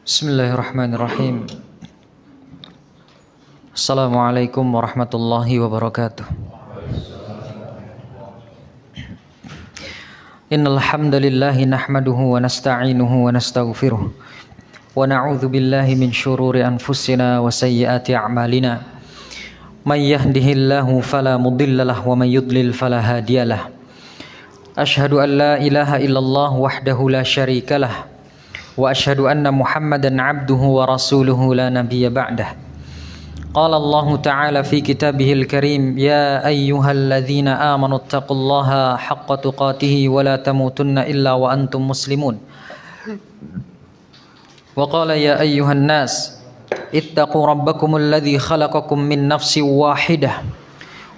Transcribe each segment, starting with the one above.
Bismillahirrahmanirrahim. Assalamualaikum warahmatullahi wabarakatuh. Innal hamdalillahi nahmaduhu wa nasta'inuhu wa nastaghfiruh wa na'udzu billahi min shururi anfusina wa sayyiati a'malina. May yahdihillahu fala mudhillalah wa may yudlil fala hadiyalah. Asyhadu an la ilaha illallah wahdahu la syarikalah wa asyhadu anna Muhammadan abduhu wa rasuluhu la nabiyya ba'dah. Qala Allah ta'ala fi kitabihil karim, ya ayyuhalladzina amanu taqullaha haqqa tuqatih wa la tamutunna illa wa antum muslimun. Wa qala ya ayyuhan nas ittaqu rabbakumul ladzi khalaqakum min nafsin wahidah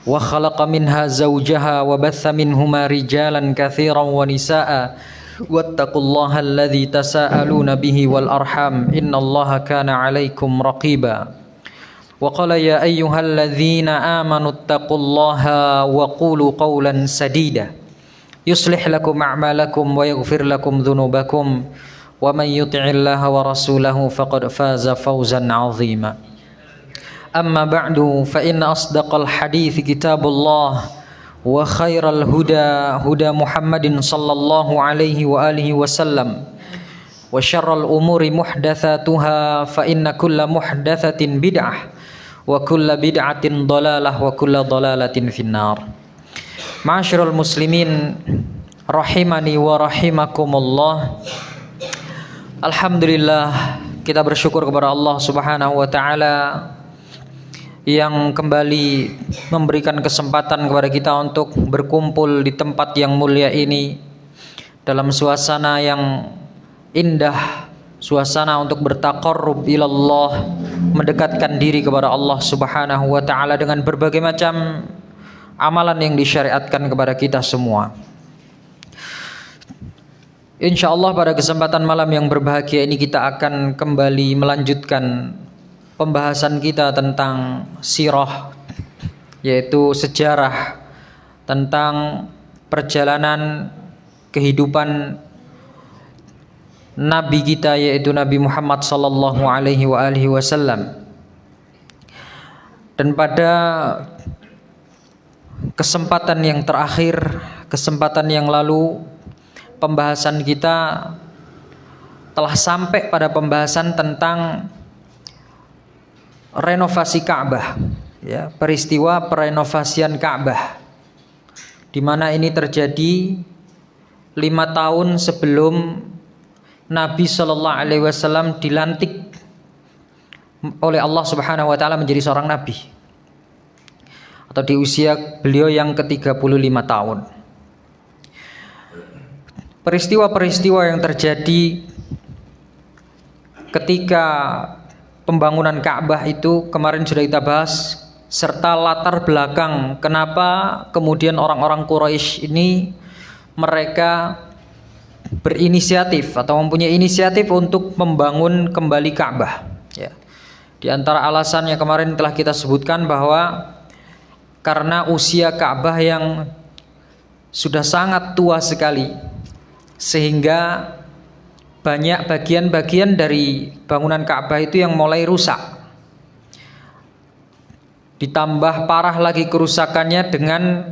wa khalaqa minha zawjaha wa batha minhuma rijalan katsiran wa nisaa'a wattaqullaha alladzi tasaaluna bihi wal arham innallaha kana 'alaikum raqiba. Wa qala ya ayyuhalladzina amanu taqullaha wa qulu qawlan sadida yuslih lakum a'malakum wa yaghfir lakum dhunubakum wa may yuti'illaha wa rasulahu faqad faza fawzan 'azima. Amma ba'du fa inna asdaqal hadits kitabullah wa khairal huda huda Muhammadin sallallahu alaihi wa alihi wasallam wa syarral umuri muhdatsatuha fa inna kulla muhdatsatin bid'ah wa kulla bid'atin dhalalah wa kulla dhalalatin finnar. Ma'asyiral muslimin rahimani wa rahimakumullah. Alhamdulillah, kita bersyukur kepada Allah Subhanahu wa taala yang kembali memberikan kesempatan kepada kita untuk berkumpul di tempat yang mulia ini dalam suasana yang indah, suasana untuk bertaqarrub ilallah, mendekatkan diri kepada Allah Subhanahu wa taala dengan berbagai macam amalan yang disyariatkan kepada kita semua. Insyaallah pada kesempatan malam yang berbahagia ini kita akan kembali melanjutkan pembahasan kita tentang sirah, yaitu sejarah tentang perjalanan kehidupan Nabi kita, yaitu Nabi Muhammad sallallahu alaihi wa alihi wasallam. Dan pada kesempatan yang terakhir, kesempatan yang lalu, pembahasan kita telah sampai pada pembahasan tentang renovasi Ka'bah, ya, peristiwa perenovasian Ka'bah, di mana ini terjadi 5 tahun sebelum Nabi Shallallahu Alaihi Wasallam dilantik oleh Allah Subhanahu Wa Taala menjadi seorang nabi, atau di usia beliau yang ke-35 tahun. Peristiwa-peristiwa yang terjadi ketika pembangunan Ka'bah itu kemarin sudah kita bahas, serta latar belakang kenapa kemudian orang-orang Quraisy ini mereka berinisiatif atau mempunyai inisiatif untuk membangun kembali Ka'bah, ya. Di antara alasannya kemarin telah kita sebutkan bahwa karena usia Ka'bah yang sudah sangat tua sekali, sehingga banyak bagian-bagian dari bangunan Ka'bah itu yang mulai rusak. Ditambah parah lagi kerusakannya dengan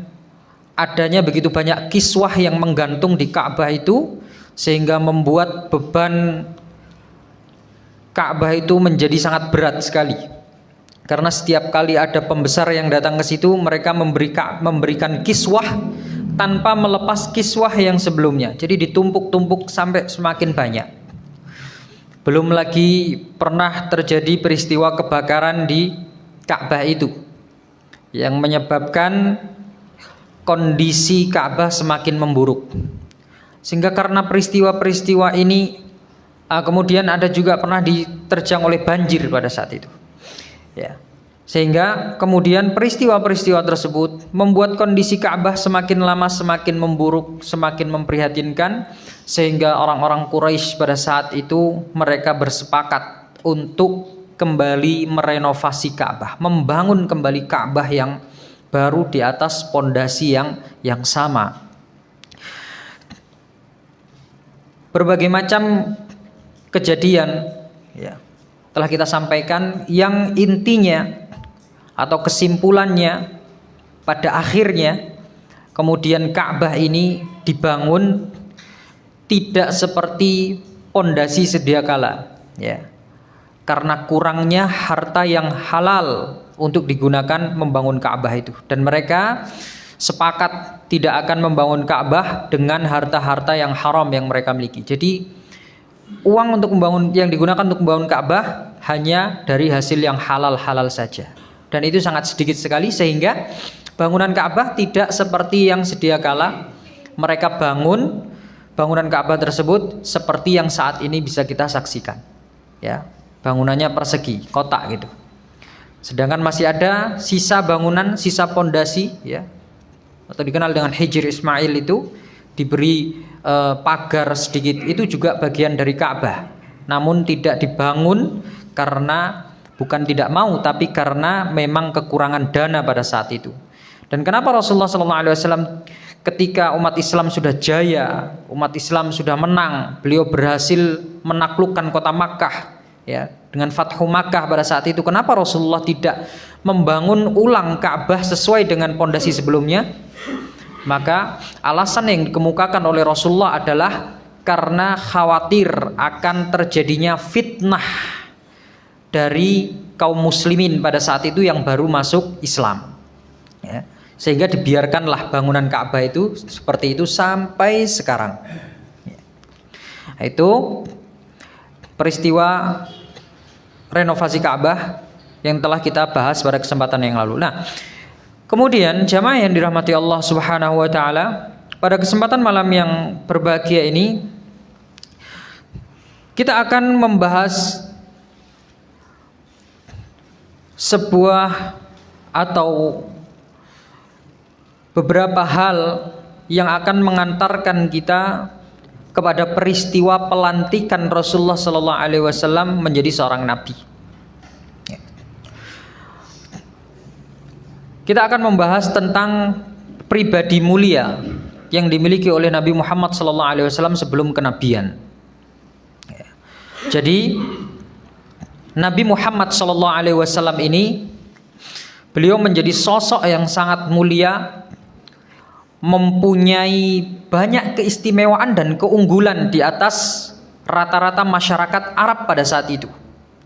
adanya begitu banyak kiswah yang menggantung di Ka'bah itu, sehingga membuat beban Ka'bah itu menjadi sangat berat sekali. Karena setiap kali ada pembesar yang datang ke situ, mereka memberikan kiswah tanpa melepas kiswah yang sebelumnya. Jadi ditumpuk-tumpuk sampai semakin banyak. Belum lagi pernah terjadi peristiwa kebakaran di Ka'bah itu yang menyebabkan kondisi Ka'bah semakin memburuk. Sehingga karena peristiwa-peristiwa ini kemudian ada juga pernah diterjang oleh banjir pada saat itu, ya. Sehingga kemudian peristiwa-peristiwa tersebut membuat kondisi Ka'bah semakin lama semakin memburuk, semakin memprihatinkan, sehingga orang-orang Quraisy pada saat itu mereka bersepakat untuk kembali merenovasi Ka'bah, membangun kembali Ka'bah yang baru di atas pondasi yang sama. Berbagai macam kejadian ya. Telah kita sampaikan yang intinya atau kesimpulannya pada akhirnya kemudian Ka'bah ini dibangun tidak seperti pondasi sedia kala, ya. Karena kurangnya harta yang halal untuk digunakan membangun Ka'bah itu, dan mereka sepakat tidak akan membangun Ka'bah dengan harta-harta yang haram yang mereka miliki. Jadi uang untuk membangun yang digunakan untuk membangun Ka'bah hanya dari hasil yang halal-halal saja. Dan itu sangat sedikit sekali sehingga bangunan Ka'bah tidak seperti yang sedia kala. Mereka bangun bangunan Ka'bah tersebut seperti yang saat ini bisa kita saksikan. Ya, bangunannya persegi, kotak gitu. Sedangkan masih ada sisa bangunan, sisa pondasi, ya, atau dikenal dengan Hijr Ismail itu diberi pagar sedikit, itu juga bagian dari Ka'bah, namun tidak dibangun karena bukan tidak mau, tapi karena memang kekurangan dana pada saat itu. Dan kenapa Rasulullah SAW ketika umat Islam sudah jaya, umat Islam sudah menang, beliau berhasil menaklukkan kota Makkah, ya, dengan Fathu Makkah pada saat itu, kenapa Rasulullah tidak membangun ulang Ka'bah sesuai dengan pondasi sebelumnya? Maka alasan yang dikemukakan oleh Rasulullah adalah karena khawatir akan terjadinya fitnah dari kaum muslimin pada saat itu yang baru masuk Islam, ya. Sehingga dibiarkanlah bangunan Ka'bah itu seperti itu sampai sekarang, ya. Itu peristiwa renovasi Ka'bah yang telah kita bahas pada kesempatan yang lalu. Nah, kemudian jamaah yang dirahmati Allah Subhanahu wa taala, pada kesempatan malam yang berbahagia ini kita akan membahas sebuah atau beberapa hal yang akan mengantarkan kita kepada peristiwa pelantikan Rasulullah sallallahu alaihi wasallam menjadi seorang nabi. Kita akan membahas tentang pribadi mulia yang dimiliki oleh Nabi Muhammad SAW sebelum kenabian. Jadi Nabi Muhammad SAW ini, beliau menjadi sosok yang sangat mulia, mempunyai banyak keistimewaan dan keunggulan di atas rata-rata masyarakat Arab pada saat itu.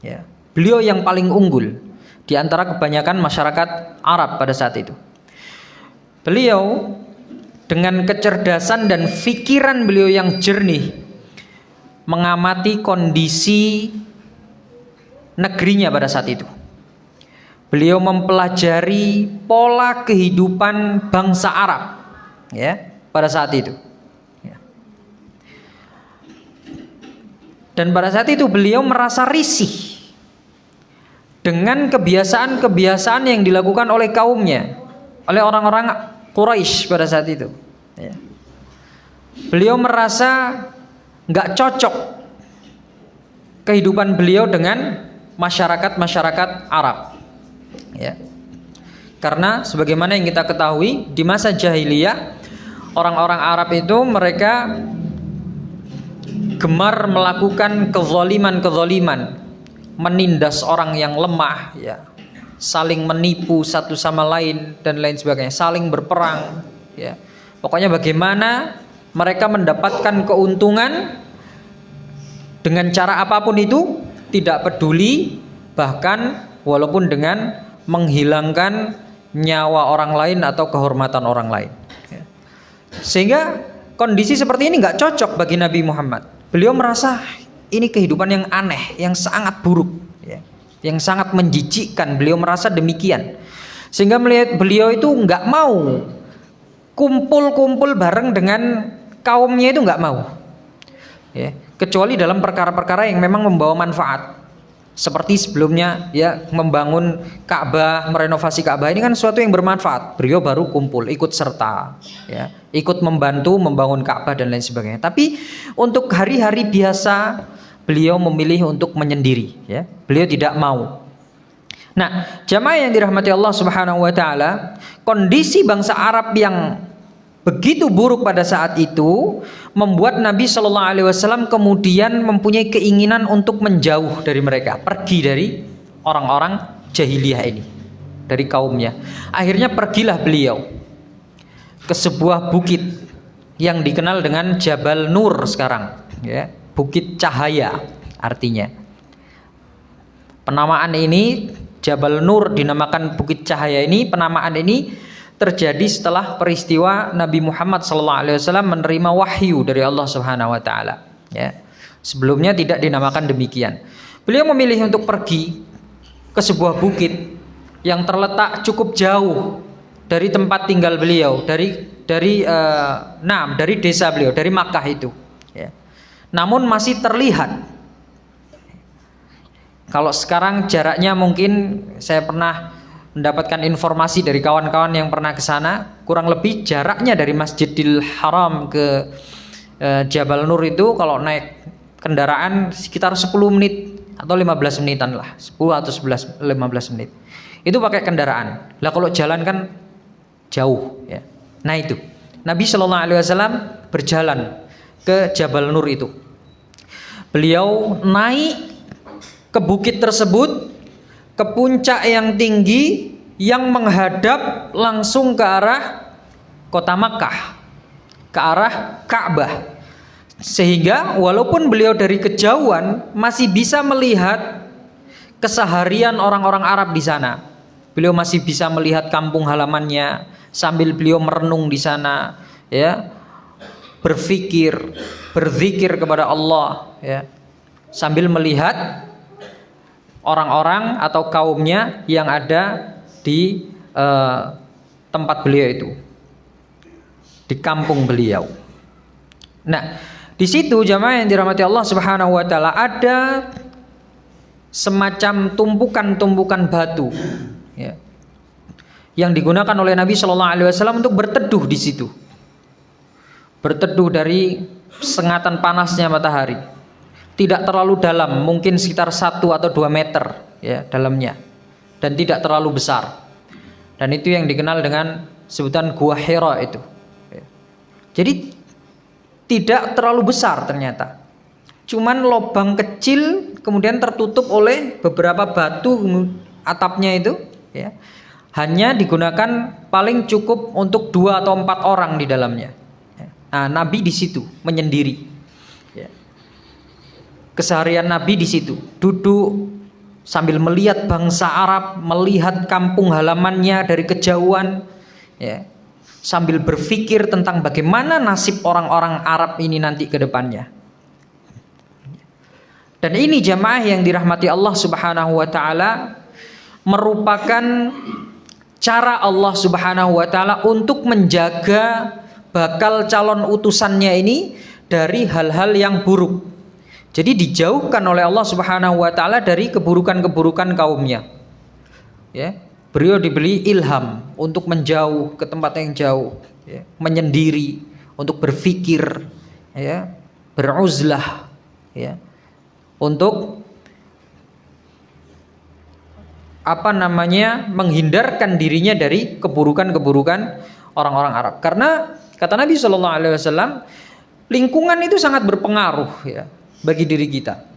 Ya. Beliau yang paling unggul di antara kebanyakan masyarakat Arab pada saat itu. Beliau dengan kecerdasan dan pikiran beliau yang jernih mengamati kondisi negerinya pada saat itu. Beliau mempelajari pola kehidupan bangsa Arab, ya, pada saat itu. Ya. Dan pada saat itu beliau merasa risih dengan kebiasaan-kebiasaan yang dilakukan oleh kaumnya, oleh orang-orang Quraisy pada saat itu, ya. Beliau merasa nggak cocok kehidupan beliau dengan masyarakat-masyarakat Arab, ya. Karena sebagaimana yang kita ketahui di masa jahiliyah, orang-orang Arab itu mereka gemar melakukan kezaliman, menindas orang yang lemah, ya, saling menipu satu sama lain dan lain sebagainya, saling berperang, ya. Pokoknya bagaimana mereka mendapatkan keuntungan dengan cara apapun itu, tidak peduli, bahkan walaupun dengan menghilangkan nyawa orang lain atau kehormatan orang lain, ya. Sehingga kondisi seperti ini nggak cocok bagi Nabi Muhammad. Beliau merasa ini kehidupan yang aneh, yang sangat buruk, ya, yang sangat menjijikkan. Beliau merasa demikian, sehingga melihat beliau itu nggak mau kumpul-kumpul bareng dengan kaumnya, itu nggak mau, ya, kecuali dalam perkara-perkara yang memang membawa manfaat. Seperti sebelumnya, ya, membangun Ka'bah, merenovasi Ka'bah, ini kan sesuatu yang bermanfaat. Beliau baru kumpul, ikut serta, ya, ikut membantu membangun Ka'bah dan lain sebagainya. Tapi untuk hari-hari biasa beliau memilih untuk menyendiri, ya. Beliau tidak mau. Nah, jamaah yang dirahmati Allah Subhanahu wa taala, kondisi bangsa Arab yang begitu buruk pada saat itu, membuat Nabi Shallallahu Alaihi Wasallam kemudian mempunyai keinginan untuk menjauh dari mereka, pergi dari orang-orang jahiliyah ini, dari kaumnya. Akhirnya pergilah beliau ke sebuah bukit yang dikenal dengan Jabal Nur sekarang, ya, Bukit Cahaya artinya. Penamaan ini Jabal Nur dinamakan Bukit Cahaya ini, penamaan ini terjadi setelah peristiwa Nabi Muhammad SAW menerima wahyu dari Allah Subhanahu Wa Taala. Ya, sebelumnya tidak dinamakan demikian. Beliau memilih untuk pergi ke sebuah bukit yang terletak cukup jauh dari tempat tinggal beliau, dari desa beliau, dari Makkah itu. Ya. Namun masih terlihat. Kalau sekarang jaraknya mungkin saya pernah mendapatkan informasi dari kawan-kawan yang pernah ke sana, kurang lebih jaraknya dari Masjidil Haram ke Jabal Nur itu kalau naik kendaraan sekitar 10 menit atau 15 menitan lah, 10 atau 15 menit. Itu pakai kendaraan. Lah kalau jalan kan jauh, ya. Nah itu Nabi Shallallahu Alaihi Wasallam berjalan ke Jabal Nur itu. Beliau naik ke bukit tersebut, ke puncak yang tinggi yang menghadap langsung ke arah kota Makkah, ke arah Ka'bah, sehingga walaupun beliau dari kejauhan masih bisa melihat keseharian orang-orang Arab di sana. Beliau masih bisa melihat kampung halamannya sambil beliau merenung di sana, ya, berfikir, berzikir kepada Allah, ya, sambil melihat orang-orang atau kaumnya yang ada di tempat beliau itu, di kampung beliau. Nah, di situ jamaah yang dirahmati Allah Subhanahu Wa Taala ada semacam tumpukan-tumpukan batu, ya, yang digunakan oleh Nabi Shallallahu Alaihi Wasallam untuk berteduh di situ, berteduh dari sengatan panasnya matahari. Tidak terlalu dalam, mungkin sekitar 1 atau 2 meter, ya, dalamnya, dan tidak terlalu besar. Dan itu yang dikenal dengan sebutan Gua Hira itu. Jadi tidak terlalu besar ternyata, cuman lubang kecil kemudian tertutup oleh beberapa batu atapnya itu, ya, hanya digunakan paling cukup untuk 2 atau 4 orang di dalamnya. Nah, Nabi di situ menyendiri. Keseharian Nabi di situ, duduk sambil melihat bangsa Arab, melihat kampung halamannya dari kejauhan, ya, sambil berpikir tentang bagaimana nasib orang-orang Arab ini nanti ke depannya. Dan ini jamaah yang dirahmati Allah Subhanahu Wa Taala merupakan cara Allah Subhanahu Wa Taala untuk menjaga bakal calon utusannya ini dari hal-hal yang buruk. Jadi dijauhkan oleh Allah Subhanahu Wa Taala dari keburukan-keburukan kaumnya. Ya, beliau diberi ilham untuk menjauh ke tempat yang jauh, ya, menyendiri, untuk berpikir, ya, beruzlah, ya, untuk menghindarkan dirinya dari keburukan-keburukan orang-orang Arab. Karena kata Nabi Shallallahu Alaihi Wasallam, lingkungan itu sangat berpengaruh, ya, bagi diri kita.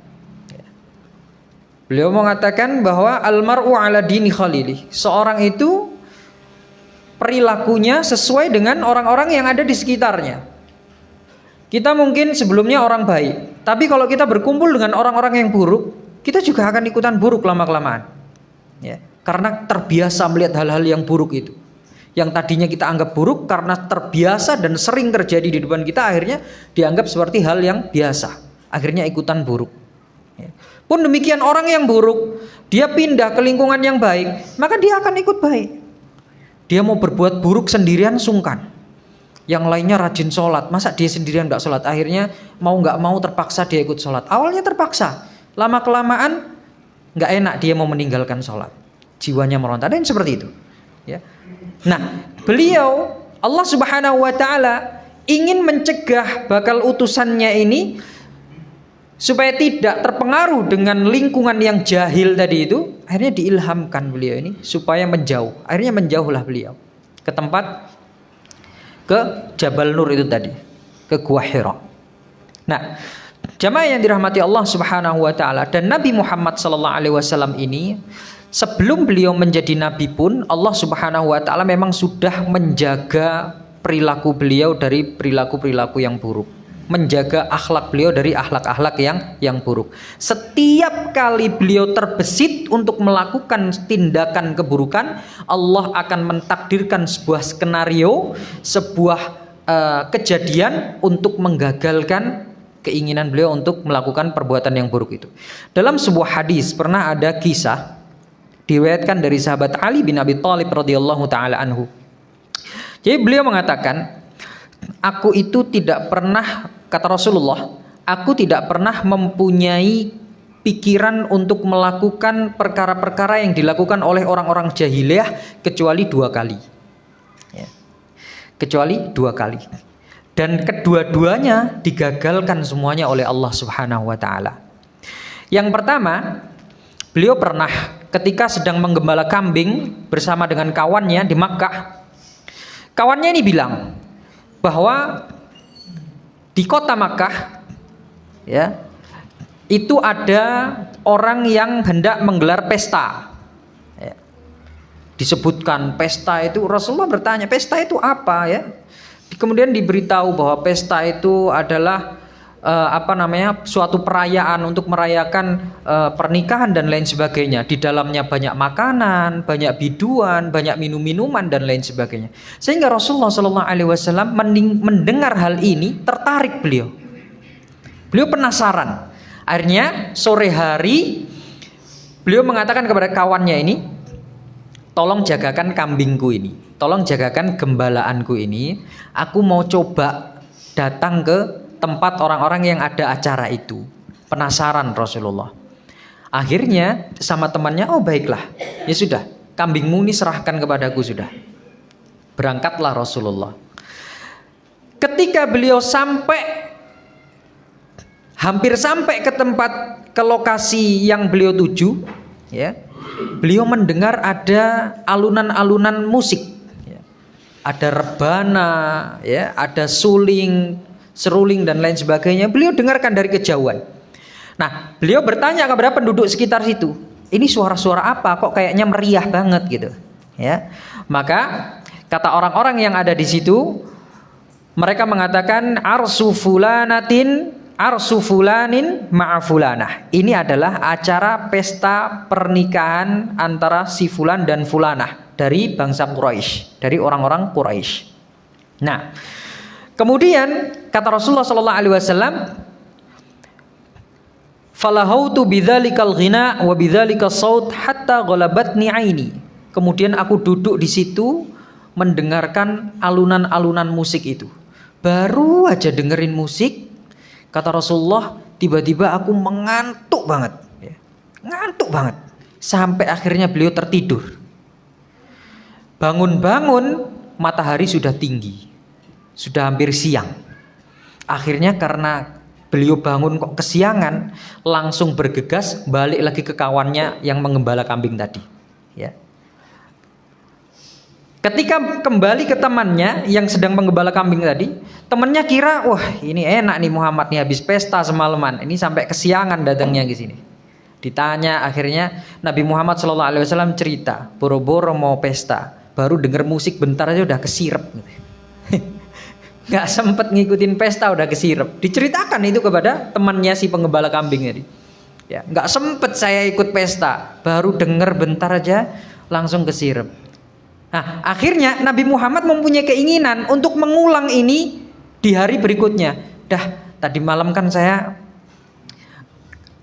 Beliau mengatakan bahwa almar'u ala dini khalili, seorang itu perilakunya sesuai dengan orang-orang yang ada di sekitarnya. Kita mungkin sebelumnya orang baik, tapi kalau kita berkumpul dengan orang-orang yang buruk, kita juga akan ikutan buruk lama-kelamaan, ya, karena terbiasa melihat hal-hal yang buruk itu. Yang tadinya kita anggap buruk, karena terbiasa dan sering terjadi di depan kita, akhirnya dianggap seperti hal yang biasa, akhirnya ikutan buruk. Pun demikian orang yang buruk, dia pindah ke lingkungan yang baik, maka dia akan ikut baik. Dia mau berbuat buruk sendirian sungkan, yang lainnya rajin sholat, masa dia sendirian gak sholat? Akhirnya mau gak mau terpaksa dia ikut sholat. Awalnya terpaksa, lama kelamaan gak enak, dia mau meninggalkan sholat, jiwanya meronta. Dan seperti itu, ya. Nah, beliau Allah Subhanahu Wa Taala ingin mencegah bakal utusannya ini supaya tidak terpengaruh dengan lingkungan yang jahil tadi itu. Akhirnya diilhamkan beliau ini supaya menjauh. Akhirnya menjauhlah beliau ke tempat, ke ke Jabal Nur itu tadi, ke Gua Hira. Nah, jamaah yang dirahmati Allah Subhanahu wa taala, dan Nabi Muhammad sallallahu alaihi wasallam ini sebelum beliau menjadi nabi pun Allah Subhanahu wa taala memang sudah menjaga perilaku beliau dari perilaku-perilaku yang buruk, menjaga akhlak beliau dari akhlak-akhlak yang buruk. Setiap kali beliau terbesit untuk melakukan tindakan keburukan, Allah akan mentakdirkan sebuah skenario, sebuah kejadian untuk menggagalkan keinginan beliau untuk melakukan perbuatan yang buruk itu. Dalam sebuah hadis pernah ada kisah diriwayatkan dari sahabat Ali bin Abi Thalib radhiyallahu taala anhu. Jadi beliau mengatakan, aku itu tidak pernah, kata Rasulullah, aku tidak pernah mempunyai pikiran untuk melakukan perkara-perkara yang dilakukan oleh orang-orang jahiliyah kecuali 2 kali. Ya. Kecuali 2 kali. Dan kedua-duanya digagalkan semuanya oleh Allah Subhanahu wa taala. Yang pertama, beliau pernah ketika sedang menggembala kambing bersama dengan kawannya di Makkah. Kawannya ini bilang bahwa di kota Makkah ya, itu ada orang yang hendak menggelar pesta. Ya. Disebutkan pesta itu, Rasulullah bertanya, pesta itu apa ya? Kemudian diberitahu bahwa pesta itu adalah suatu perayaan untuk merayakan pernikahan dan lain sebagainya. Di dalamnya banyak makanan, banyak biduan, banyak minum-minuman dan lain sebagainya. Sehingga Rasulullah SAW mendengar hal ini, tertarik beliau. Beliau penasaran. Akhirnya sore hari beliau mengatakan kepada kawannya ini, tolong jagakan kambingku ini, tolong jagakan gembalaanku ini. Aku mau coba datang ke tempat orang-orang yang ada acara itu. Penasaran Rasulullah. Akhirnya sama temannya, oh baiklah, ya sudah, kambingmu ini serahkan kepadaku sudah. Berangkatlah Rasulullah. Ketika beliau hampir sampai ke lokasi yang beliau tuju, ya, beliau mendengar ada alunan-alunan musik, ya. Ada rebana, ya, ada suling, seruling dan lain sebagainya. Beliau dengarkan dari kejauhan. Nah, beliau bertanya kepada penduduk sekitar situ, ini suara-suara apa? Kok kayaknya meriah banget gitu, ya. Maka kata orang-orang yang ada di situ, mereka mengatakan arsu fulanin ma'afulanah. Ini adalah acara pesta pernikahan antara si fulan dan fulanah dari bangsa Quraisy, dari orang-orang Quraisy. Nah, kemudian kata Rasulullah sallallahu alaihi wasallam, falahautu bidzalikal ghina wa bidzalikal saut hatta ghalabatni aini. Kemudian aku duduk di situ mendengarkan alunan-alunan musik itu. Baru aja dengerin musik, kata Rasulullah, tiba-tiba aku mengantuk banget, ya. Ngantuk banget. Sampai akhirnya beliau tertidur. Bangun-bangun matahari sudah tinggi, sudah hampir siang. Akhirnya karena beliau bangun kok kesiangan, langsung bergegas balik lagi ke kawannya yang mengembala kambing tadi, ya. Ketika kembali ke temannya yang sedang menggembala kambing tadi, temannya kira, wah ini enak nih Muhammad nih, habis pesta semalaman, ini sampai kesiangan datangnya ke sini. Ditanya, akhirnya Nabi Muhammad SAW cerita, boro-boro mau pesta, baru denger musik bentar aja udah kesirep. Nggak sempet ngikutin pesta udah kesirep. Diceritakan itu kepada temannya si penggembala kambing tadi. Ya, nggak sempet saya ikut pesta, baru denger bentar aja langsung kesirep. Nah, akhirnya Nabi Muhammad mempunyai keinginan untuk mengulang ini di hari berikutnya. Dah, tadi malam kan saya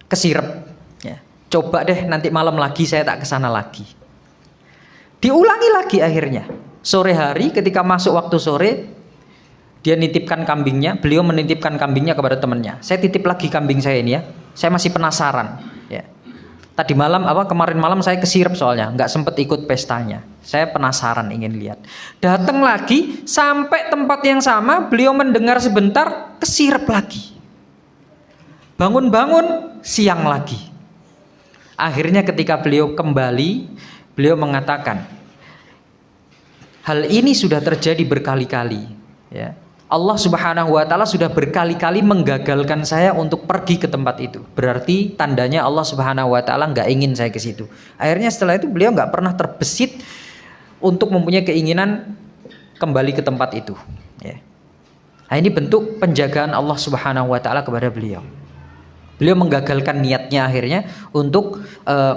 kesirep, ya. Coba deh nanti malam lagi saya tak kesana lagi. Diulangi lagi akhirnya. Sore hari ketika masuk waktu sore, dia nitipkan kambingnya, beliau menitipkan kambingnya kepada temannya. Saya titip lagi kambing saya ini ya. Saya masih penasaran, ya. Tadi malam kemarin malam saya kesirep soalnya, nggak sempet ikut pestanya. Saya penasaran ingin lihat. Datang lagi sampai tempat yang sama, beliau mendengar sebentar, kesirep lagi. Bangun-bangun siang lagi. Akhirnya ketika beliau kembali, beliau mengatakan, hal ini sudah terjadi berkali-kali. Ya. Allah Subhanahu wa taala sudah berkali-kali menggagalkan saya untuk pergi ke tempat itu. Berarti tandanya Allah Subhanahu wa taala nggak ingin saya ke situ. Akhirnya setelah itu beliau nggak pernah terbesit untuk mempunyai keinginan kembali ke tempat itu. Ya. Nah, ini bentuk penjagaan Allah Subhanahu wa taala kepada beliau. Beliau menggagalkan niatnya akhirnya untuk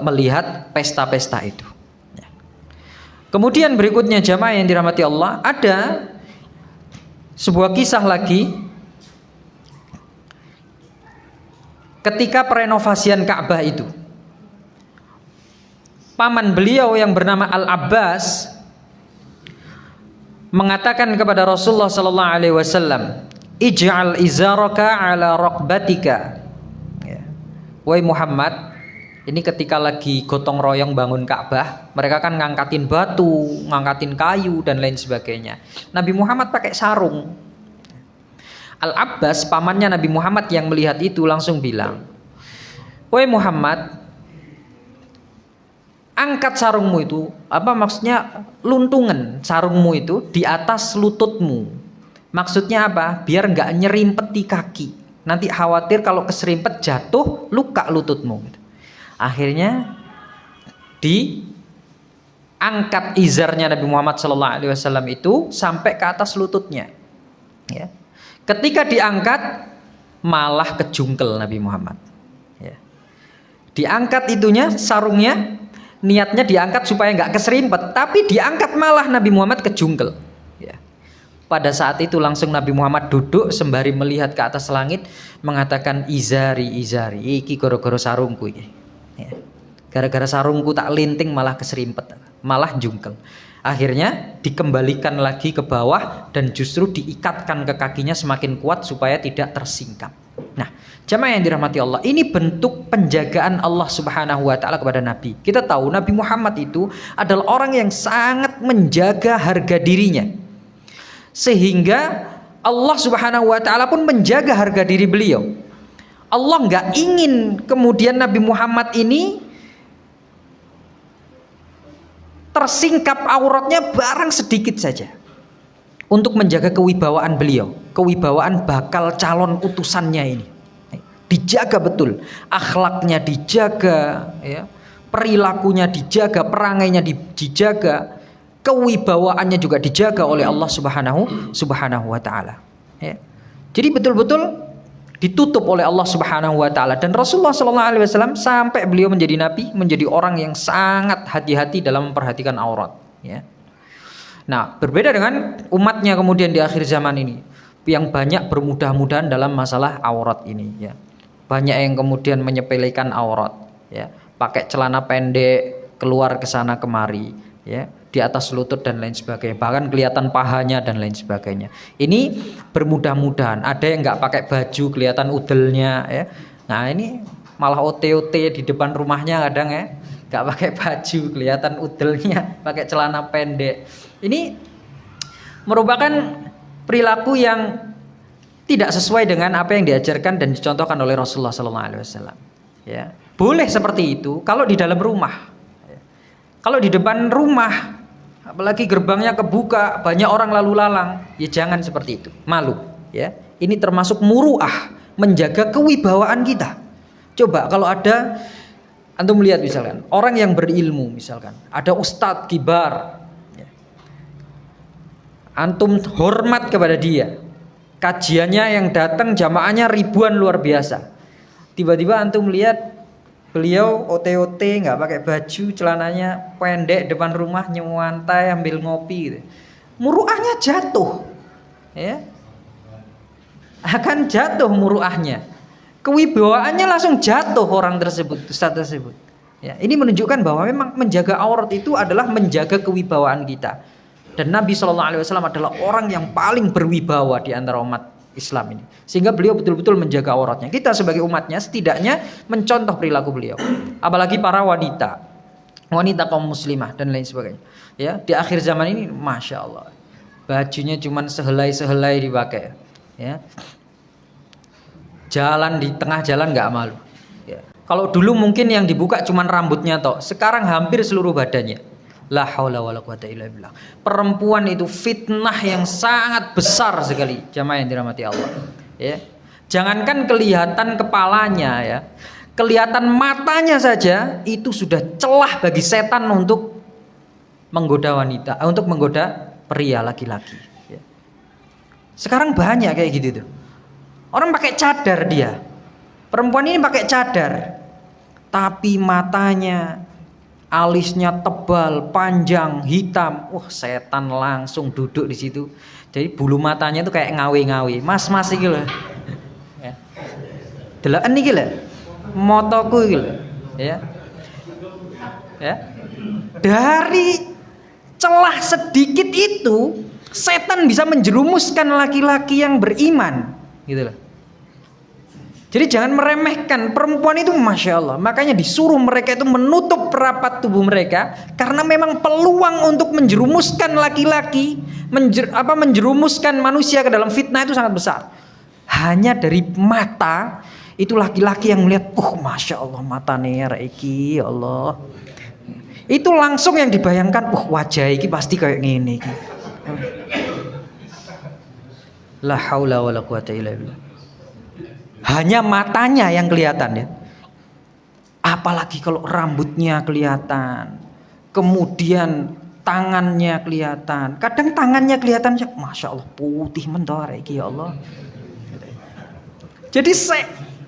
melihat pesta-pesta itu. Ya. Kemudian berikutnya jamaah yang dirahmati Allah, ada sebuah kisah lagi ketika perenovasian Ka'bah itu. Paman beliau yang bernama Al-Abbas mengatakan kepada Rasulullah sallallahu alaihi wasallam, "Ij'al izaraka ala raqbatika." Ya. Wahai Muhammad, ini ketika lagi gotong royong bangun Ka'bah, mereka kan ngangkatin batu, ngangkatin kayu dan lain sebagainya. Nabi Muhammad pakai sarung. Al-Abbas, pamannya Nabi Muhammad yang melihat itu langsung bilang, "Wahai Muhammad, angkat sarungmu itu," apa maksudnya, luntungan sarungmu itu di atas lututmu. Maksudnya apa? Biar nggak nyerimpeti kaki. Nanti khawatir kalau keserimpet jatuh luka lututmu. Akhirnya diangkat izarnya Nabi Muhammad SAW itu sampai ke atas lututnya. Ya. Ketika diangkat malah kejungkel Nabi Muhammad. Ya. Diangkat itunya sarungnya, niatnya diangkat supaya nggak keserimpet, tapi diangkat malah Nabi Muhammad kejungkel. Ya. Pada saat itu langsung Nabi Muhammad duduk sembari melihat ke atas langit, mengatakan, izari, iki goro-goro sarungku ini. Ya. Gara-gara sarungku tak linting malah keserimpet, malah jungkel. Akhirnya dikembalikan lagi ke bawah dan justru diikatkan ke kakinya semakin kuat supaya tidak tersingkap. Nah, jamaah yang dirahmati Allah, ini bentuk penjagaan Allah Subhanahu wa taala kepada Nabi. Kita tahu Nabi Muhammad itu adalah orang yang sangat menjaga harga dirinya. Sehingga Allah Subhanahu wa taala pun menjaga harga diri beliau. Allah nggak ingin kemudian Nabi Muhammad ini tersingkap auratnya barang sedikit saja, untuk menjaga kewibawaan beliau, kewibawaan bakal calon utusannya ini dijaga betul, akhlaknya dijaga, ya, perilakunya dijaga, perangainya dijaga, kewibawaannya juga dijaga oleh Allah Subhanahu wa taala. Ya. Jadi betul-betul ditutup oleh Allah Subhanahu wa taala, dan Rasulullah sallallahu alaihi wasallam sampai beliau menjadi nabi menjadi orang yang sangat hati-hati dalam memperhatikan aurat, ya. Nah, berbeda dengan umatnya kemudian di akhir zaman ini yang banyak bermudah-mudahan dalam masalah aurat ini, ya. Banyak yang kemudian menyepelekan aurat, ya. Pakai celana pendek keluar ke sana kemari, ya, di atas lutut dan lain sebagainya, bahkan kelihatan pahanya dan lain sebagainya. Ini bermudah-mudahan. Ada yang nggak pakai baju kelihatan udelnya, ya. Nah, ini malah OT-OT di depan rumahnya kadang, ya, nggak pakai baju kelihatan udelnya, pakai celana pendek. Ini merupakan perilaku yang tidak sesuai dengan apa yang diajarkan dan dicontohkan oleh Rasulullah SAW. Ya, boleh seperti itu kalau di dalam rumah. Kalau di depan rumah, apalagi gerbangnya kebuka, banyak orang lalu lalang, ya jangan seperti itu, malu. Ya, ini termasuk muruah, menjaga kewibawaan kita. Coba kalau ada, antum lihat misalkan orang yang berilmu, misalkan ada ustadz kibar, ya. Antum hormat kepada dia, kajiannya yang datang jamaahnya ribuan luar biasa. Tiba-tiba antum lihat beliau OT-OT nggak pakai baju, celananya pendek depan rumah nyewantai ambil ngopi gitu. Muruahnya jatuh, ya, akan jatuh muruahnya, kewibawaannya langsung jatuh orang tersebut, ustaz tersebut. Ya, ini menunjukkan bahwa memang menjaga aurat itu adalah menjaga kewibawaan kita. Dan Nabi SAW adalah orang yang paling berwibawa di antara umat Islam ini, sehingga beliau betul-betul menjaga auratnya. Kita sebagai umatnya setidaknya mencontoh perilaku beliau, apalagi para wanita kaum muslimah dan lain sebagainya. Ya, di akhir zaman ini, masya Allah, bajunya cuman sehelai dipakai. Ya, jalan di tengah jalan nggak malu. Ya. Kalau dulu mungkin yang dibuka cuman rambutnya toh, sekarang hampir seluruh badannya. La haula wala quwata illa billah. Perempuan itu fitnah yang sangat besar sekali, jamaah yang dirahmati Allah. Ya. Jangankan kelihatan kepalanya ya. Kelihatan matanya saja itu sudah celah bagi setan untuk menggoda wanita, untuk menggoda pria laki-laki. Ya. Sekarang banyak kayak gitu tuh. Orang pakai cadar dia. Perempuan ini pakai cadar. Tapi matanya, alisnya tebal, panjang, hitam. Wah, setan langsung duduk di situ. Jadi bulu matanya itu kayak ngawi-ngawi. Mas iki lho. Ya. Deloken iki lho. Motoku iki lho. Ya. Ya. Dari celah sedikit itu, setan bisa menjerumuskan laki-laki yang beriman, gitu loh. Jadi jangan meremehkan perempuan itu, masya Allah. Makanya disuruh mereka itu menutup rapat tubuh mereka, karena memang peluang untuk menjerumuskan laki-laki, menjerumuskan manusia ke dalam fitnah itu sangat besar. Hanya dari mata itu laki-laki yang melihat, masya Allah matanya reiki, ya Allah. Itu langsung yang dibayangkan, wajah iki pasti kayak gini. La haula wala quwata illa billah. Hanya matanya yang kelihatan ya. Apalagi kalau rambutnya kelihatan, kemudian tangannya kelihatan. Kadang tangannya kelihatan, masya Allah putih mentor ya Allah. Jadi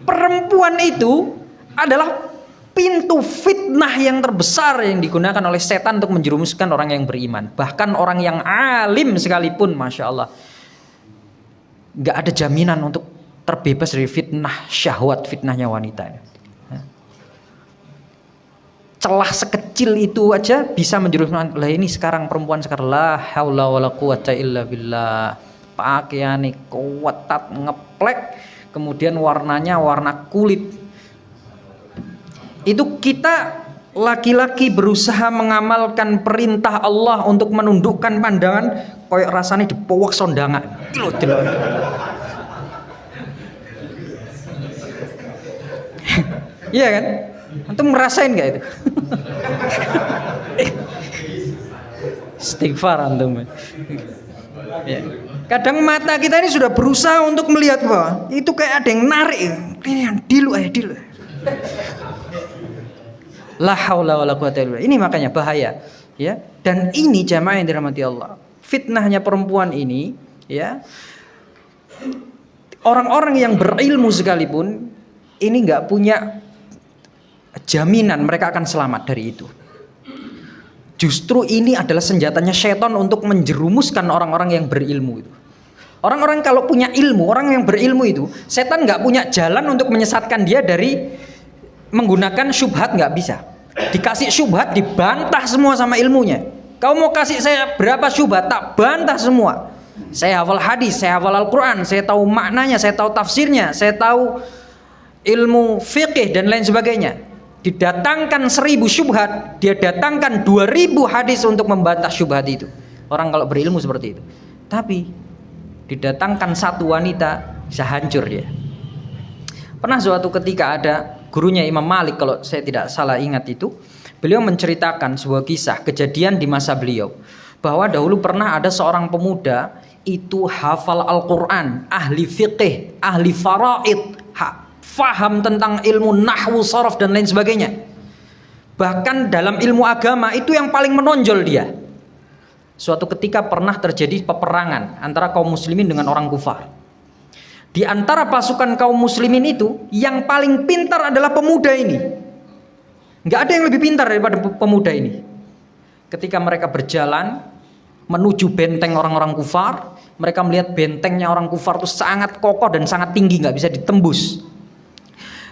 perempuan itu adalah pintu fitnah yang terbesar yang digunakan oleh setan untuk menjerumuskan orang yang beriman. Bahkan orang yang alim sekalipun, masya Allah, gak ada jaminan untuk terbebas dari fitnah syahwat, fitnahnya wanita. Celah sekecil itu aja bisa menjerumuskan. Lah ini sekarang perempuan sekarang, la haula wala quwata illa billah, pakaiannya ketat ngeplek, kemudian warnanya warna kulit. Itu kita laki-laki berusaha mengamalkan perintah Allah untuk menundukkan pandangan, koyok rasanya dipowok sondangan. Iya kan? Antum ngerasain gak itu? Istighfar antum. Ya. Kadang mata kita ini sudah berusaha untuk melihat bahwa itu kayak ada yang narik. Ini yang dilu. La haula wala quwata illa billah. Ini makanya bahaya, ya. Dan ini jamaah yang dirahmati Allah. Fitnahnya perempuan ini, ya. Orang-orang yang berilmu sekalipun ini nggak punya jaminan mereka akan selamat dari itu. Justru ini adalah senjatanya setan untuk menjerumuskan orang-orang yang berilmu itu. Orang-orang kalau punya ilmu, orang yang berilmu itu, setan nggak punya jalan untuk menyesatkan dia dari menggunakan syubhat, nggak bisa. Dikasih syubhat dibantah semua sama ilmunya. Kau mau kasih saya berapa syubhat, tak bantah semua. Saya hafal hadis, saya hafal Al-Quran, saya tahu maknanya, saya tahu tafsirnya, saya tahu ilmu fikih dan lain sebagainya. Didatangkan 1000 syubhat, dia datangkan 2000 hadis untuk membantah syubhat itu. Orang kalau berilmu seperti itu. Tapi didatangkan satu wanita, bisa hancur dia. Pernah suatu ketika ada gurunya Imam Malik, kalau saya tidak salah ingat itu, beliau menceritakan sebuah kisah kejadian di masa beliau, bahwa dahulu pernah ada seorang pemuda itu hafal Al-Quran, ahli fiqih, ahli faraid, faham tentang ilmu nahwu, sharaf dan lain sebagainya. Bahkan dalam ilmu agama itu yang paling menonjol dia. Suatu ketika pernah terjadi peperangan antara kaum muslimin dengan orang kufar. Di antara pasukan kaum muslimin itu yang paling pintar adalah pemuda ini. Nggak ada yang lebih pintar daripada pemuda ini. Ketika mereka berjalan menuju benteng orang-orang kufar, mereka melihat bentengnya orang kufar itu sangat kokoh dan sangat tinggi, nggak bisa ditembus.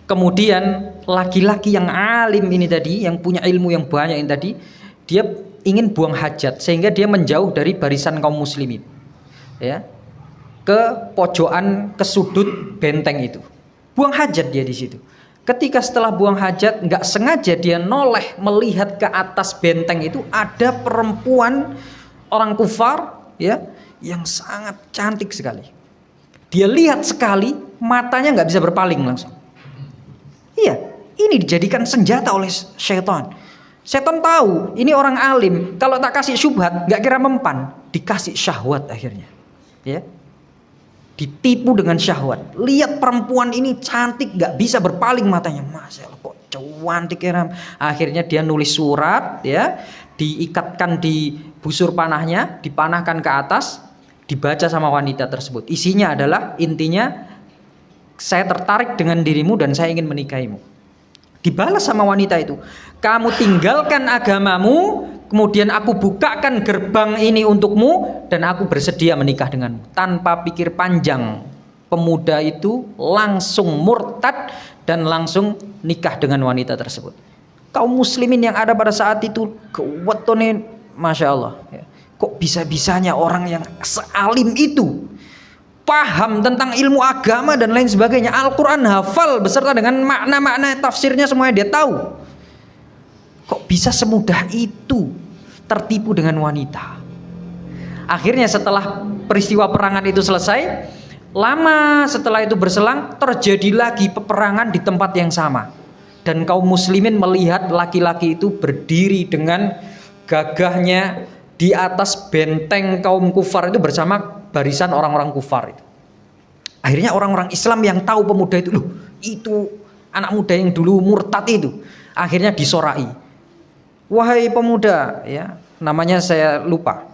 Kemudian laki-laki yang alim ini tadi, yang punya ilmu yang banyak ini tadi, dia ingin buang hajat sehingga dia menjauh dari barisan kaum muslimin, ya, ke pojokan, ke sudut benteng itu. Buang hajat dia di situ. Ketika setelah buang hajat, nggak sengaja dia noleh melihat ke atas benteng itu ada perempuan orang kufar, ya, yang sangat cantik sekali. Dia lihat sekali, matanya nggak bisa berpaling langsung. Iya, ini dijadikan senjata oleh syaitan. Setan tahu ini orang alim, kalau tak kasih syubhat nggak kira mempan, dikasih syahwat akhirnya. Ya. Ditipu dengan syahwat. Lihat perempuan ini cantik, nggak bisa berpaling matanya. Masya Allah, kok cantik ya. Akhirnya dia nulis surat, ya, diikatkan di busur panahnya, dipanahkan ke atas, dibaca sama wanita tersebut. Isinya adalah, intinya, saya tertarik dengan dirimu dan saya ingin menikahimu. Dibalas sama wanita itu, kamu tinggalkan agamamu, kemudian aku bukakan gerbang ini untukmu, dan aku bersedia menikah denganmu. Tanpa pikir panjang, pemuda itu langsung murtad dan langsung nikah dengan wanita tersebut. Kaum muslimin yang ada pada saat itu kewetone, Masya Allah, kok bisa-bisanya orang yang sealim itu paham tentang ilmu agama dan lain sebagainya, Al-Quran hafal beserta dengan makna-makna tafsirnya semuanya dia tahu. Kok bisa semudah itu tertipu dengan wanita? Akhirnya setelah peristiwa perangan itu selesai, lama setelah itu berselang, terjadi lagi peperangan di tempat yang sama. Dan kaum muslimin melihat laki-laki itu berdiri dengan gagahnya di atas benteng kaum kufar itu bersama barisan orang-orang kufar itu. Akhirnya orang-orang Islam yang tahu pemuda itu, loh, itu anak muda yang dulu murtad itu, akhirnya disorai. Wahai pemuda, ya, namanya saya lupa.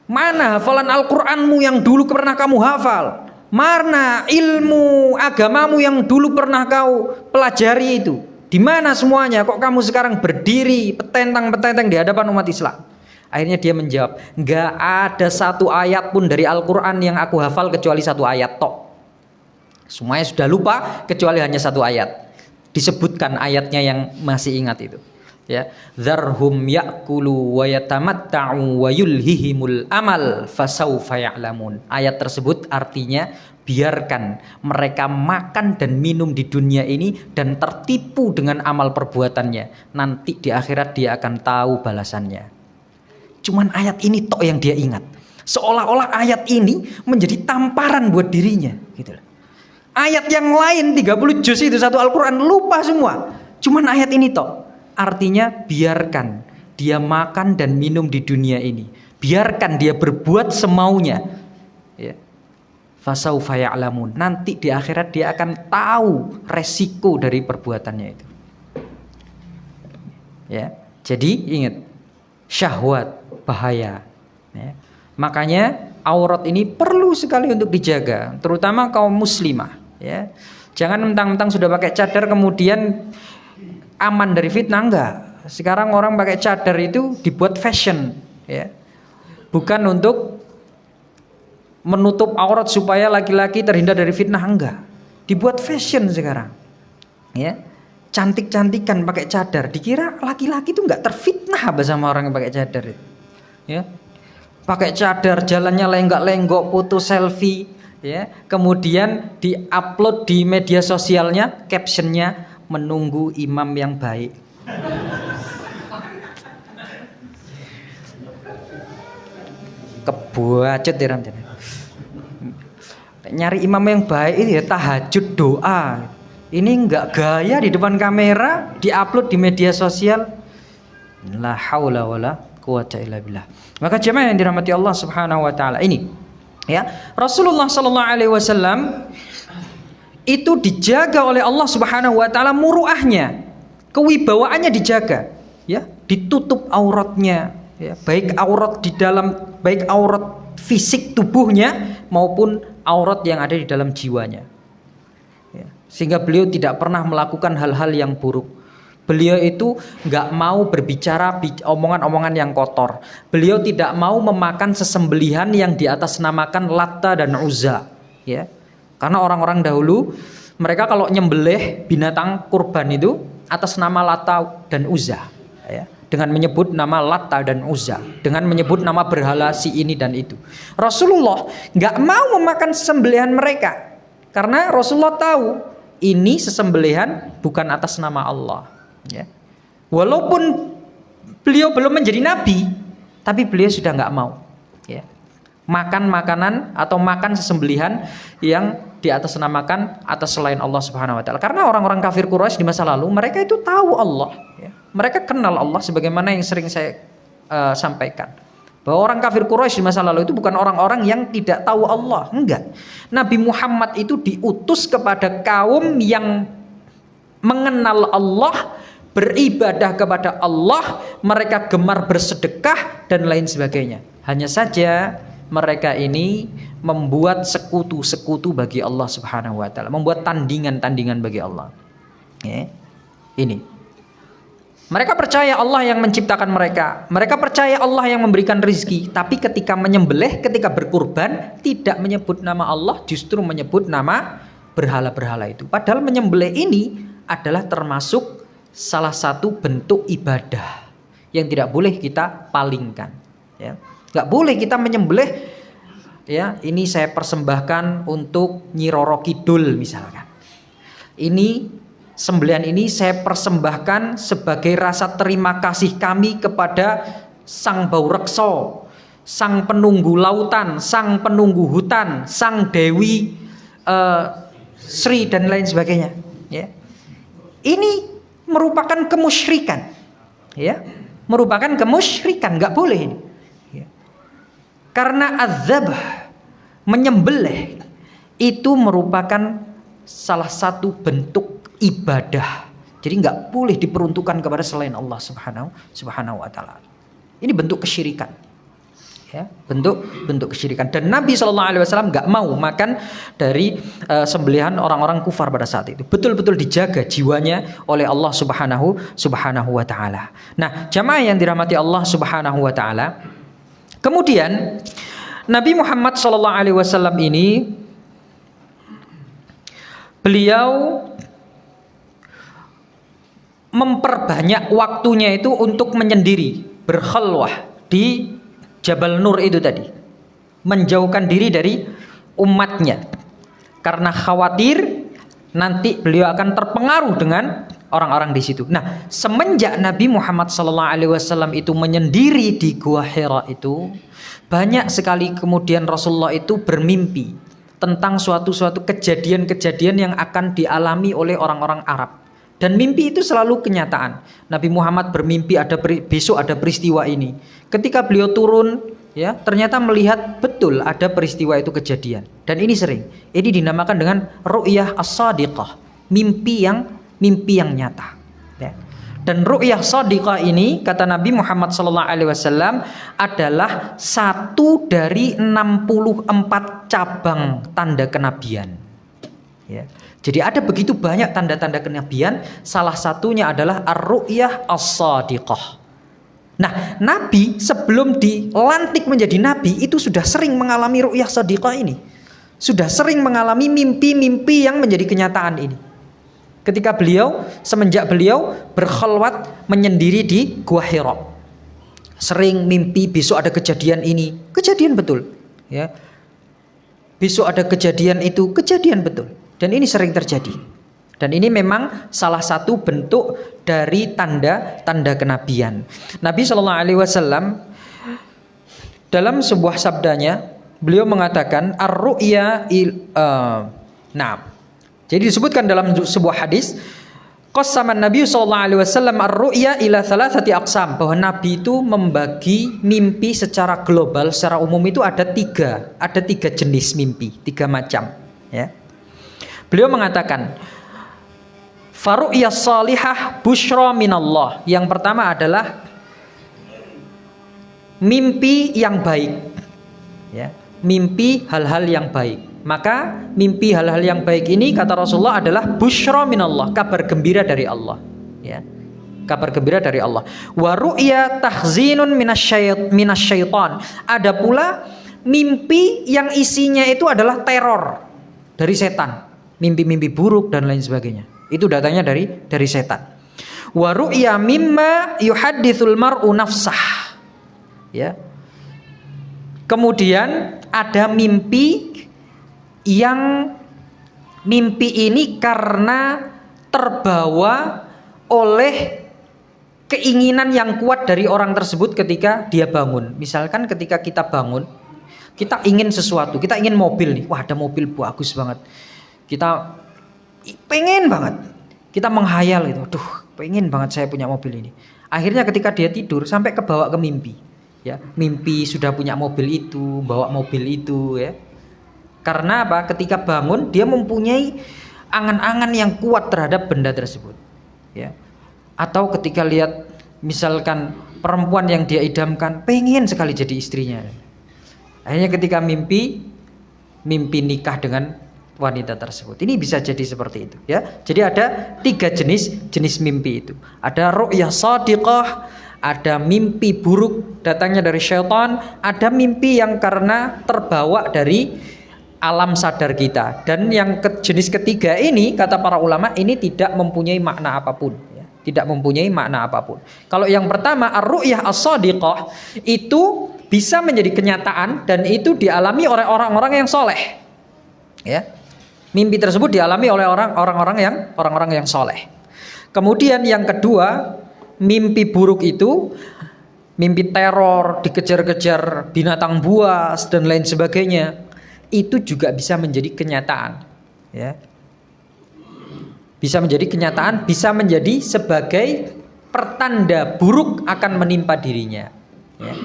Mana hafalan Al-Qur'anmu yang dulu pernah kamu hafal? Mana ilmu agamamu yang dulu pernah kau pelajari itu? Di mana semuanya? Kok kamu sekarang berdiri petentang-petenteng di hadapan umat Islam? Akhirnya dia menjawab, nggak ada satu ayat pun dari Al-Quran yang aku hafal kecuali satu ayat tok. Semuanya sudah lupa kecuali hanya satu ayat. Disebutkan ayatnya yang masih ingat itu. Ya, dzarhum ya'kulu wa yatamatta'u wa yulhihimul amal fasaufa ya'lamun. Ayat tersebut artinya biarkan mereka makan dan minum di dunia ini dan tertipu dengan amal perbuatannya. Nanti di akhirat dia akan tahu balasannya. Cuman ayat ini tok yang dia ingat. Seolah-olah ayat ini menjadi tamparan buat dirinya, gitu. Ayat yang lain 30 juz itu satu Al-Qur'an lupa semua. Cuman ayat ini tok. Artinya biarkan dia makan dan minum di dunia ini. Biarkan dia berbuat semaunya. Ya. Fasaufa ya'lamun. Nanti di akhirat dia akan tahu resiko dari perbuatannya itu. Ya. Jadi ingat, syahwat bahaya, ya. Makanya aurat ini perlu sekali untuk dijaga, terutama kaum muslimah, ya. Jangan mentang-mentang sudah pakai cadar kemudian aman dari fitnah. Enggak. Sekarang orang pakai cadar itu dibuat fashion, ya. Bukan untuk menutup aurat supaya laki-laki terhindar dari fitnah, enggak. Dibuat fashion sekarang, ya. Cantik-cantikan pakai cadar, dikira laki-laki itu enggak terfitnah apa sama orang yang pakai cadar itu. Ya, pakai cadar, jalannya lenggak-lenggok, foto selfie, ya, kemudian diupload di media sosialnya, captionnya menunggu imam yang baik. Kebuacut ya, nyari imam yang baik itu ya tahajud doa. Ini enggak gaya di depan kamera, diupload di media sosial. La haula wala quwata illa billah. Maka jemaah yang dirahmati Allah Subhanahu wa taala, ini ya, Rasulullah sallallahu alaihi wasallam itu dijaga oleh Allah Subhanahu wa taala muruahnya, kewibawaannya dijaga, ya, ditutup auratnya, ya, baik aurat di dalam, baik aurat fisik tubuhnya maupun aurat yang ada di dalam jiwanya. Ya, sehingga beliau tidak pernah melakukan hal-hal yang buruk. Beliau itu nggak mau berbicara omongan-omongan yang kotor. Beliau tidak mau memakan sesembelihan yang diatasnamakan Latta dan Uzza, ya. Karena orang-orang dahulu mereka kalau nyembelih binatang kurban itu atas nama Latta dan Uzza, ya. Dengan menyebut nama Latta dan Uzza, dengan menyebut nama berhala si ini dan itu. Rasulullah nggak mau memakan sesembelihan mereka karena Rasulullah tahu ini sesembelihan bukan atas nama Allah. Ya. Walaupun beliau belum menjadi nabi, tapi beliau sudah nggak mau, ya, makan makanan atau makan sesembelihan yang diatasnamakan atas selain Allah Subhanahu wa taala. Karena orang-orang kafir Quraisy di masa lalu mereka itu tahu Allah, ya. Mereka kenal Allah sebagaimana yang sering saya sampaikan. Bahwa orang kafir Quraisy di masa lalu itu bukan orang-orang yang tidak tahu Allah. Enggak. Nabi Muhammad itu diutus kepada kaum yang mengenal Allah, beribadah kepada Allah, mereka gemar bersedekah dan lain sebagainya. Hanya saja mereka ini membuat sekutu-sekutu bagi Allah Subhanahu wa taala, membuat tandingan-tandingan bagi Allah. Ya. Ini. Mereka percaya Allah yang menciptakan mereka. Mereka percaya Allah yang memberikan rizki. Tapi ketika menyembelih, ketika berkurban, tidak menyebut nama Allah, justru menyebut nama berhala-berhala itu. Padahal menyembelih ini adalah termasuk salah satu bentuk ibadah yang tidak boleh kita palingkan. Ya. Gak boleh kita menyembelih, ya, ini saya persembahkan untuk Nyi Roro Kidul misalkan. Ini sembelihan ini saya persembahkan sebagai rasa terima kasih kami kepada Sang Baurekso, Sang Penunggu Lautan, Sang Penunggu Hutan, Sang Dewi Sri dan lain sebagainya. Ya. Ini merupakan kemusyrikan, ya, merupakan kemusyrikan, nggak boleh ini. Ya. Karena adzabah, menyembelih itu merupakan salah satu bentuk ibadah. Jadi nggak boleh diperuntukkan kepada selain Allah Subhanahu wa taala. Ini bentuk kesyirikan. Ya, bentuk kesyirikan. Dan Nabi SAW nggak mau makan dari sembelihan orang-orang kufar pada saat itu. Betul-betul dijaga jiwanya oleh Allah Subhanahu wa taala. Nah, jamaah yang dirahmati Allah Subhanahu wa taala. Kemudian Nabi Muhammad SAW ini beliau memperbanyak waktunya itu untuk menyendiri, berkhalwah di Jabal Nur itu tadi, menjauhkan diri dari umatnya karena khawatir nanti beliau akan terpengaruh dengan orang-orang di situ. Nah, semenjak Nabi Muhammad SAW itu menyendiri di Gua Hira itu, banyak sekali kemudian Rasulullah itu bermimpi tentang suatu kejadian-kejadian yang akan dialami oleh orang-orang Arab. Dan mimpi itu selalu kenyataan. Nabi Muhammad bermimpi besok ada peristiwa ini. Ketika beliau turun, ya, ternyata melihat betul ada peristiwa itu kejadian. Dan ini sering. Ini dinamakan dengan ru'yah as-sadiqah, mimpi yang nyata. Ya. Dan ru'yah sadiqah ini kata Nabi Muhammad SAW adalah satu dari 64 cabang tanda kenabian. Ya. Jadi ada begitu banyak tanda-tanda kenabian, salah satunya adalah ar-ru'yah as-sadiqah. Nah, Nabi sebelum dilantik menjadi Nabi itu sudah sering mengalami ru'yah sadiqah ini. Sudah sering mengalami mimpi-mimpi yang menjadi kenyataan ini. Ketika semenjak beliau berkhalwat menyendiri di Gua Hira. Sering mimpi besok ada kejadian ini, kejadian betul. Ya. Besok ada kejadian itu, kejadian betul. Dan ini sering terjadi. Dan ini memang salah satu bentuk dari tanda-tanda kenabian. Nabi SAW dalam sebuah sabdanya, beliau mengatakan ar-ru'ya jadi disebutkan dalam sebuah hadis, qassama Nabi SAW ar-ru'ya ila thalathati aqsam, bahwa Nabi itu membagi mimpi secara global, secara umum itu ada tiga jenis mimpi, 3 macam, ya. Beliau mengatakan faru'yas salihah busyra minallah. Yang pertama adalah mimpi yang baik, ya, mimpi hal-hal yang baik. Maka mimpi hal-hal yang baik ini kata Rasulullah adalah busyra minallah, kabar gembira dari Allah, ya, kabar gembira dari Allah. Wa ru'ya tahzinun minasyaiton. Ada pula mimpi yang isinya itu adalah teror dari setan. Mimpi-mimpi buruk dan lain sebagainya. Itu datangnya dari setan. Wa ru'ya mimma yuhadditsul mar'u nafsah. Ya. Kemudian ada mimpi ini karena terbawa oleh keinginan yang kuat dari orang tersebut ketika dia bangun. Misalkan ketika kita bangun, kita ingin sesuatu, kita ingin mobil nih. Wah, ada mobil bagus banget. Kita pengen banget, kita menghayal itu, pengen banget saya punya mobil ini. Akhirnya ketika dia tidur sampai kebawa ke mimpi. Ya, mimpi sudah punya mobil itu, bawa mobil itu ya. Karena apa? Ketika bangun dia mempunyai angan-angan yang kuat terhadap benda tersebut. Ya. Atau ketika lihat misalkan perempuan yang dia idamkan, pengen sekali jadi istrinya. Akhirnya ketika mimpi nikah dengan wanita tersebut. Ini bisa jadi seperti itu ya. Jadi ada 3 jenis mimpi itu. Ada ru'yah shadiqah, ada mimpi buruk datangnya dari syaitan, ada mimpi yang karena terbawa dari alam sadar kita. Dan yang jenis ketiga ini kata para ulama ini tidak mempunyai makna apapun ya. Tidak mempunyai makna apapun. Kalau yang pertama ar-ru'yah as-shadiqah itu bisa menjadi kenyataan dan itu dialami oleh orang-orang yang soleh ya. Mimpi tersebut dialami oleh orang-orang yang soleh. Kemudian yang kedua, mimpi buruk itu mimpi teror, dikejar-kejar binatang buas dan lain sebagainya, itu juga bisa menjadi kenyataan ya. Bisa menjadi kenyataan, bisa menjadi sebagai pertanda buruk akan menimpa dirinya ya.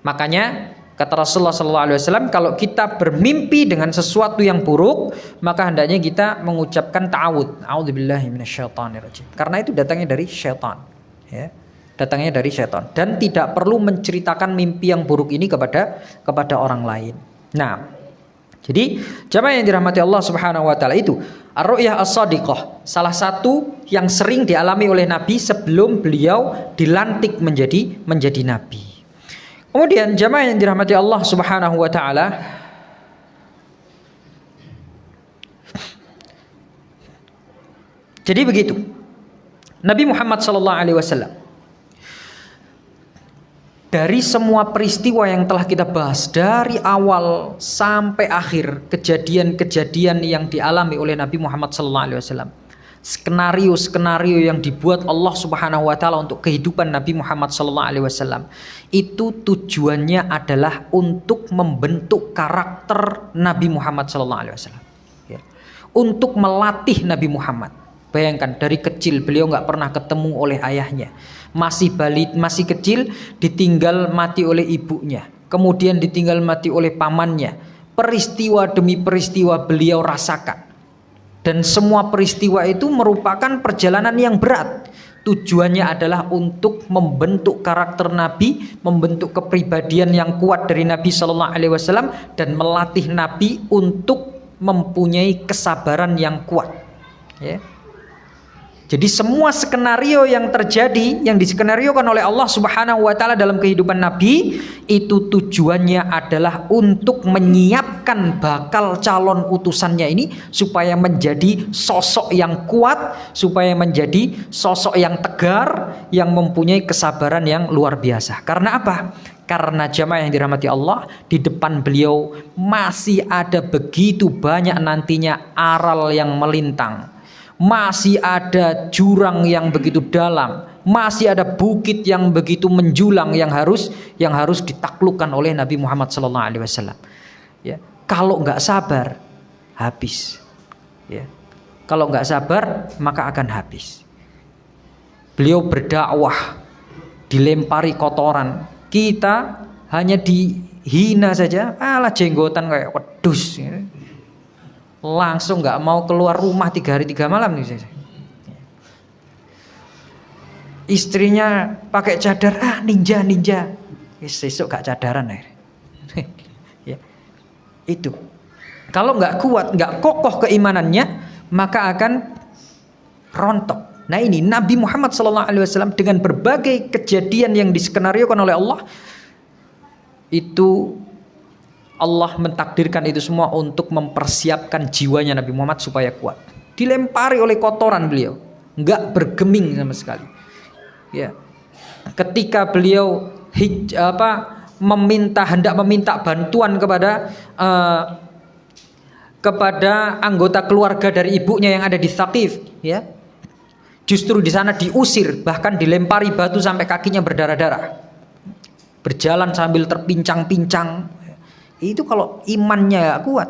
Makanya kata Rasulullah SAW, kalau kita bermimpi dengan sesuatu yang buruk, maka hendaknya kita mengucapkan ta'awud. A'udzubillahi minasyaitonirrajim. Karena itu datangnya dari syaitan. Ya. Datangnya dari syaitan. Dan tidak perlu menceritakan mimpi yang buruk ini kepada orang lain. Nah, jadi jamaah yang dirahmati Allah Subhanahu wa taala itu ar-ru'yah as-shadiqah, salah satu yang sering dialami oleh Nabi sebelum beliau dilantik menjadi nabi. Kemudian jamaah yang dirahmati Allah Subhanahu wa taala, jadi begitu. Nabi Muhammad sallallahu alaihi wasallam dari semua peristiwa yang telah kita bahas dari awal sampai akhir, kejadian-kejadian yang dialami oleh Nabi Muhammad sallallahu alaihi wasallam, skenario-skenario yang dibuat Allah Subhanahu wa taala untuk kehidupan Nabi Muhammad sallallahu alaihi wasallam, itu tujuannya adalah untuk membentuk karakter Nabi Muhammad sallallahu alaihi wasallam. Ya. Untuk melatih Nabi Muhammad. Bayangkan dari kecil beliau nggak pernah ketemu oleh ayahnya. Masih kecil ditinggal mati oleh ibunya. Kemudian ditinggal mati oleh pamannya. Peristiwa demi peristiwa beliau rasakan. Dan semua peristiwa itu merupakan perjalanan yang berat. Tujuannya adalah untuk membentuk karakter Nabi, membentuk kepribadian yang kuat dari Nabi Sallallahu Alaihi Wasallam, dan melatih Nabi untuk mempunyai kesabaran yang kuat. Ya. Jadi semua skenario yang terjadi, yang diskenariokan oleh Allah Subhanahu wa taala dalam kehidupan Nabi, itu tujuannya adalah untuk menyiapkan bakal calon utusannya ini supaya menjadi sosok yang kuat, supaya menjadi sosok yang tegar, yang mempunyai kesabaran yang luar biasa. Karena apa? Karena jamaah yang dirahmati Allah, di depan beliau masih ada begitu banyak nantinya aral yang melintang. Masih ada jurang yang begitu dalam, masih ada bukit yang begitu menjulang yang harus ditaklukkan oleh Nabi Muhammad SAW. Ya, kalau nggak sabar, habis. Ya, kalau nggak sabar, maka akan habis. Beliau berdakwah, dilempari kotoran, kita hanya dihina saja, alah jenggotan kayak wedus. Ya. Langsung nggak mau keluar rumah 3 hari 3 malam nih. Istrinya pakai cadar, ninja. Besok gak cadaran akhirnya. Ya. Itu. Kalau nggak kuat, nggak kokoh keimanannya, maka akan rontok. Nah ini Nabi Muhammad SAW dengan berbagai kejadian yang diskenariokan oleh Allah, itu Allah mentakdirkan itu semua untuk mempersiapkan jiwanya Nabi Muhammad supaya kuat. Dilempari oleh kotoran beliau, nggak bergeming sama sekali. Ya, ketika beliau hendak meminta bantuan kepada anggota keluarga dari ibunya yang ada di Thaqif, ya, justru di sana diusir, bahkan dilempari batu sampai kakinya berdarah-darah, berjalan sambil terpincang-pincang. Itu kalau imannya gak kuat,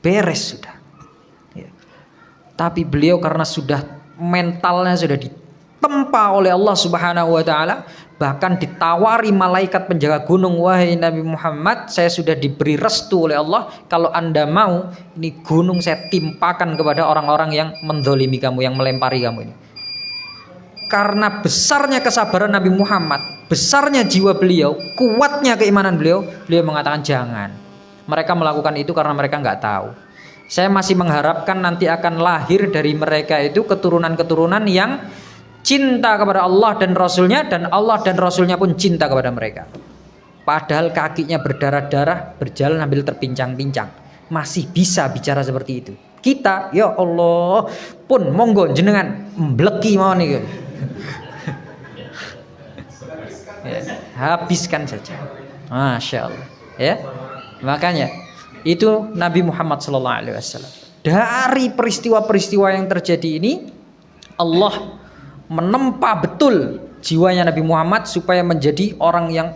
beres sudah. Ya. Tapi beliau karena sudah mentalnya sudah ditempa oleh Allah Subhanahu wa taala, bahkan ditawari malaikat penjaga gunung, wahai Nabi Muhammad, saya sudah diberi restu oleh Allah, kalau Anda mau ini gunung saya timpakan kepada orang-orang yang mendolimi kamu, yang melempari kamu ini. Karena besarnya kesabaran Nabi Muhammad, besarnya jiwa beliau, kuatnya keimanan beliau, beliau mengatakan jangan. Mereka melakukan itu karena mereka nggak tahu. Saya masih mengharapkan nanti akan lahir dari mereka itu keturunan-keturunan yang cinta kepada Allah dan Rasulnya, dan Allah dan Rasulnya pun cinta kepada mereka. Padahal kakinya berdarah-darah, berjalan sambil terpincang-pincang, masih bisa bicara seperti itu. Kita, ya Allah, pun monggo jenengan mbleki mawon niku. Ya, habiskan saja. Masya Allah. Ya, makanya itu Nabi Muhammad SAW. Dari peristiwa-peristiwa yang terjadi ini, Allah menempa betul jiwanya Nabi Muhammad supaya menjadi orang yang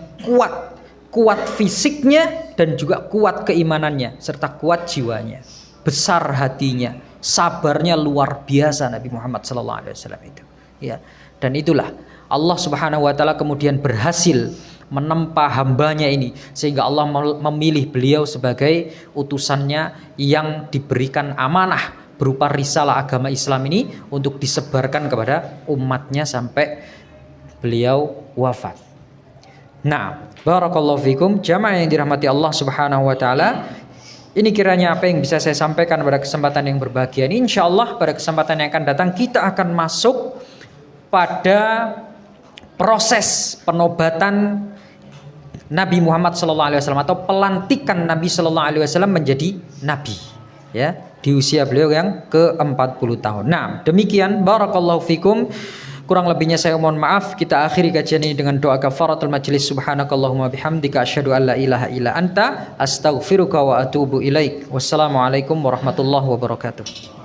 kuat fisiknya dan juga kuat keimanannya serta kuat jiwanya, besar hatinya, sabarnya luar biasa Nabi Muhammad SAW itu. Ya, dan itulah Allah Subhanahu wa taala kemudian berhasil menempa hambanya ini sehingga Allah memilih beliau sebagai utusannya yang diberikan amanah berupa risalah agama Islam ini untuk disebarkan kepada umatnya sampai beliau wafat. Nah, barakallahu fikum jamaah yang dirahmati Allah Subhanahu wa taala. Ini kiranya apa yang bisa saya sampaikan pada kesempatan yang berbahagia ini. Insyaallah pada kesempatan yang akan datang kita akan masuk pada proses penobatan Nabi Muhammad SAW atau pelantikan Nabi SAW menjadi Nabi, ya, di usia beliau yang ke-40 tahun. Nah, demikian barakallahu fikum. Kurang lebihnya saya mohon maaf. Kita akhiri kajian ini dengan doa kafaratul majlis. Subhanakallahumma bihamdika asyhadu an la ilaha illa anta astaghfiruka wa atubu ilaik. Wassalamualaikum warahmatullahi wabarakatuh.